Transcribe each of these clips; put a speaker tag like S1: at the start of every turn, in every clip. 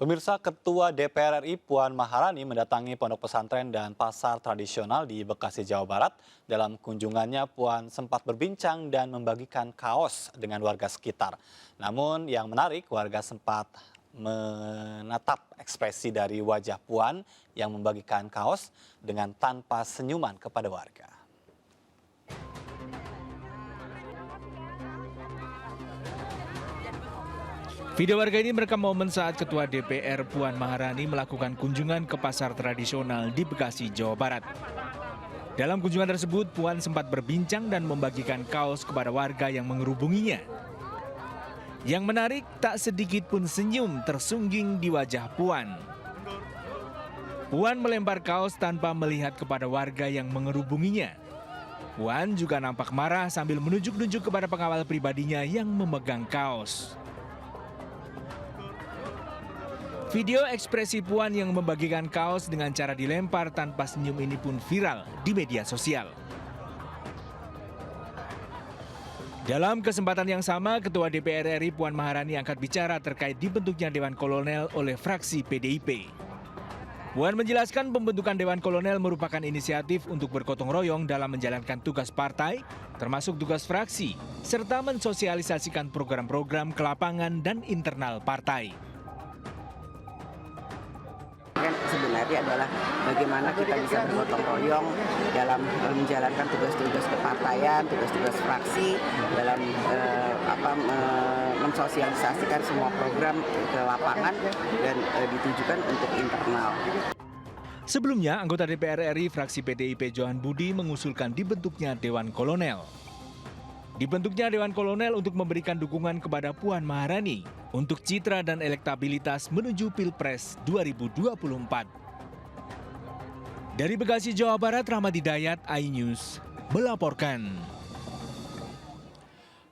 S1: Pemirsa, Ketua DPR RI Puan Maharani mendatangi pondok pesantren dan pasar tradisional di Bekasi, Jawa Barat. Dalam kunjungannya, Puan sempat berbincang dan membagikan kaos dengan warga sekitar. Namun yang menarik, warga sempat menatap ekspresi dari wajah Puan yang membagikan kaos dengan tanpa senyuman kepada warga.
S2: Video warga ini merekam momen saat Ketua DPR Puan Maharani melakukan kunjungan ke pasar tradisional di Bekasi, Jawa Barat. Dalam kunjungan tersebut, Puan sempat berbincang dan membagikan kaos kepada warga yang mengerubunginya. Yang menarik, tak sedikit pun senyum tersungging di wajah Puan. Puan melempar kaos tanpa melihat kepada warga yang mengerubunginya. Puan juga nampak marah sambil menunjuk-nunjuk kepada pengawal pribadinya yang memegang kaos. Video ekspresi Puan yang membagikan kaos dengan cara dilempar tanpa senyum ini pun viral di media sosial. Dalam kesempatan yang sama, Ketua DPR RI Puan Maharani angkat bicara terkait dibentuknya Dewan Kolonel oleh fraksi PDIP. Puan menjelaskan pembentukan Dewan Kolonel merupakan inisiatif untuk bergotong royong dalam menjalankan tugas partai, termasuk tugas fraksi, serta mensosialisasikan program-program ke lapangan dan internal partai.
S3: Sebenarnya adalah bagaimana kita bisa bergotong royong dalam menjalankan tugas-tugas kepartaian, tugas-tugas fraksi dalam mensosialisasikan semua program ke lapangan dan ditujukan untuk internal.
S2: Sebelumnya, anggota DPR RI fraksi PDIP Johan Budi mengusulkan dibentuknya Dewan Kolonel. Dibentuknya Dewan Kolonel untuk memberikan dukungan kepada Puan Maharani untuk citra dan elektabilitas menuju Pilpres 2024. Dari Bekasi, Jawa Barat, Rahmat Hidayat, iNews melaporkan.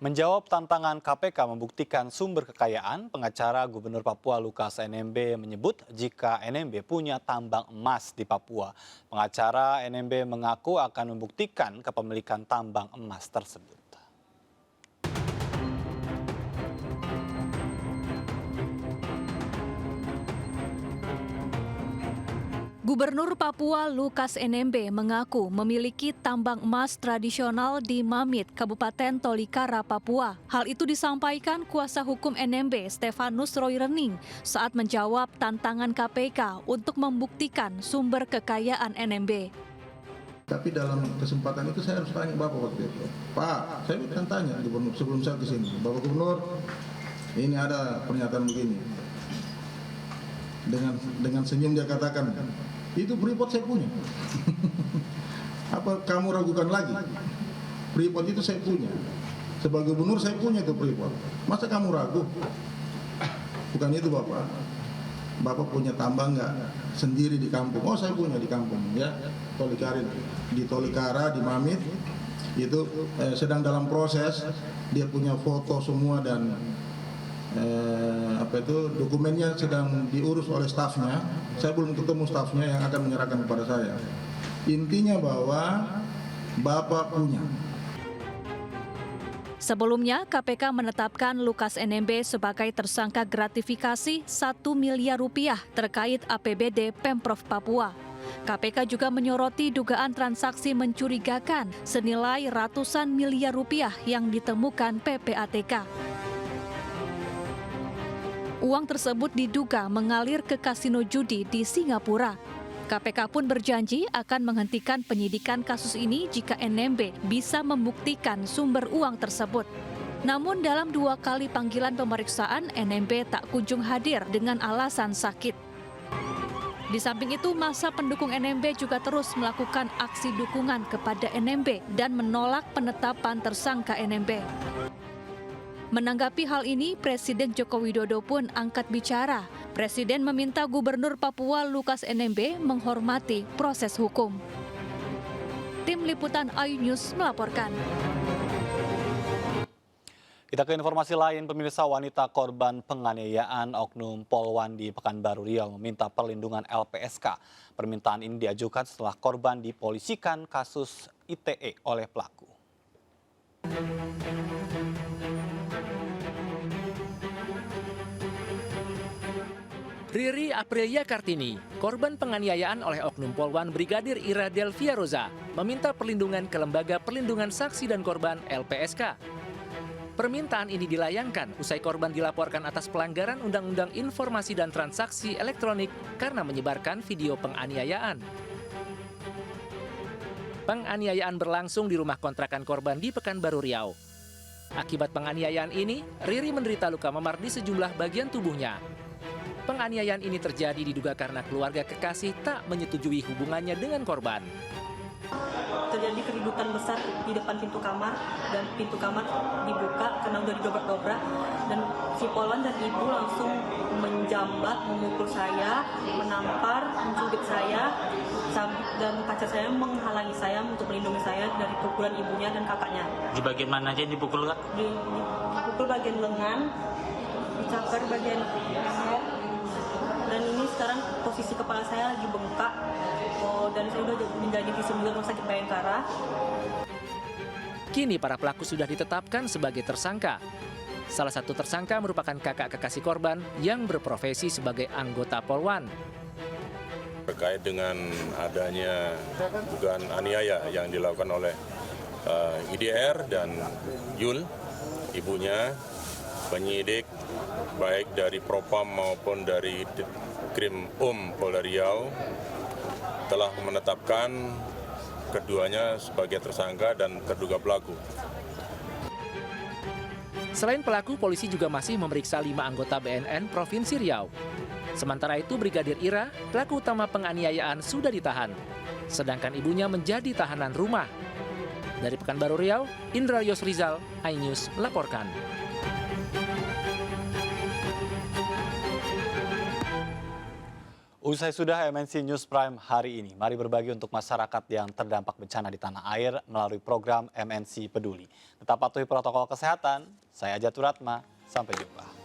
S1: Menjawab tantangan KPK membuktikan sumber kekayaan, pengacara Gubernur Papua Lukas NMB menyebut jika NMB punya tambang emas di Papua. Pengacara NMB mengaku akan membuktikan kepemilikan tambang emas tersebut.
S4: Gubernur Papua Lukas NMB mengaku memiliki tambang emas tradisional di Mamit, Kabupaten Tolikara, Papua. Hal itu disampaikan kuasa hukum NMB Stefanus Roy Rening saat menjawab tantangan KPK untuk membuktikan sumber kekayaan NMB.
S5: Tapi dalam kesempatan itu saya harus tanya Bapak waktu itu. Pak, saya akan tanya Gubernur sebelum saya ke sini. Bapak Gubernur, ini ada pernyataan begini. Dengan senyum dia katakan, itu Freeport saya punya. Apa kamu ragukan lagi? Freeport itu saya punya. Sebagai gubernur saya punya itu Freeport. Masa kamu ragu? Bukan itu Bapak. Bapak punya tambang nggak sendiri di kampung? Oh saya punya di kampung ya. Di Tolikara, di Mamit. Itu sedang dalam proses. Dia punya foto semua dan dokumennya sedang diurus oleh stafnya. Saya belum ketemu stafnya yang akan menyerahkan kepada saya. Intinya bahwa Bapak punya.
S4: Sebelumnya, KPK menetapkan Lukas NMB sebagai tersangka gratifikasi 1 miliar rupiah terkait APBD Pemprov Papua. KPK juga menyoroti dugaan transaksi mencurigakan senilai ratusan miliar rupiah yang ditemukan PPATK. Uang tersebut diduga mengalir ke kasino judi di Singapura. KPK pun berjanji akan menghentikan penyidikan kasus ini jika NMB bisa membuktikan sumber uang tersebut. Namun dalam 2 kali panggilan pemeriksaan, NMB tak kunjung hadir dengan alasan sakit. Di samping itu, massa pendukung NMB juga terus melakukan aksi dukungan kepada NMB dan menolak penetapan tersangka NMB. Menanggapi hal ini, Presiden Joko Widodo pun angkat bicara. Presiden meminta Gubernur Papua Lukas NMB menghormati proses hukum. Tim Liputan iNews melaporkan.
S1: Kita ke informasi lain, pemirsa. Wanita korban penganiayaan oknum Polwan di Pekanbaru Riau meminta perlindungan LPSK. Permintaan ini diajukan setelah korban dipolisikan kasus ITE oleh pelaku.
S6: Riri Aprilia Kartini, korban penganiayaan oleh oknum Polwan Brigadir Ira Delvia Roza, meminta perlindungan ke Lembaga Perlindungan Saksi dan Korban LPSK. Permintaan ini dilayangkan usai korban dilaporkan atas pelanggaran Undang-Undang Informasi dan Transaksi Elektronik karena menyebarkan video penganiayaan. Penganiayaan berlangsung di rumah kontrakan korban di Pekanbaru Riau. Akibat penganiayaan ini, Riri menderita luka memar di sejumlah bagian tubuhnya. Penganiayaan ini terjadi diduga karena keluarga kekasih tak menyetujui hubungannya dengan korban.
S7: Terjadi keributan besar di depan pintu kamar, dan pintu kamar dibuka karena udah didobrak-dobrak, dan si Polwan dan ibu langsung menjambat, memukul saya, menampar, mencubit saya, dan pacar saya menghalangi saya untuk melindungi saya dari pukulan ibunya dan kakaknya.
S8: Di bagian mana aja yang dipukul, Kak?
S7: Dipukul bagian lengan, dicakar bagian leher, dan ini sekarang posisi kepala saya lagi bengkak. Dan saya sudah menjadi visum di Rumah Sakit Bayangkara.
S6: Kini para pelaku sudah ditetapkan sebagai tersangka. Salah satu tersangka merupakan kakak kekasih korban yang berprofesi sebagai anggota Polwan.
S9: Terkait dengan adanya dugaan aniaya yang dilakukan oleh IDR dan Yul, ibunya, penyidik baik dari Propam maupun dari Krim Polda Riau telah menetapkan keduanya sebagai tersangka dan terduga pelaku.
S6: Selain pelaku, polisi juga masih memeriksa 5 anggota BNN Provinsi Riau. Sementara itu, Brigadir Ira, pelaku utama penganiayaan, sudah ditahan. Sedangkan ibunya menjadi tahanan rumah. Dari Pekanbaru Riau, Indra Yosrizal, iNews melaporkan.
S1: Usai sudah MNC News Prime hari ini, mari berbagi untuk masyarakat yang terdampak bencana di tanah air melalui program MNC Peduli. Tetap patuhi protokol kesehatan. Saya Jaturatma, sampai jumpa.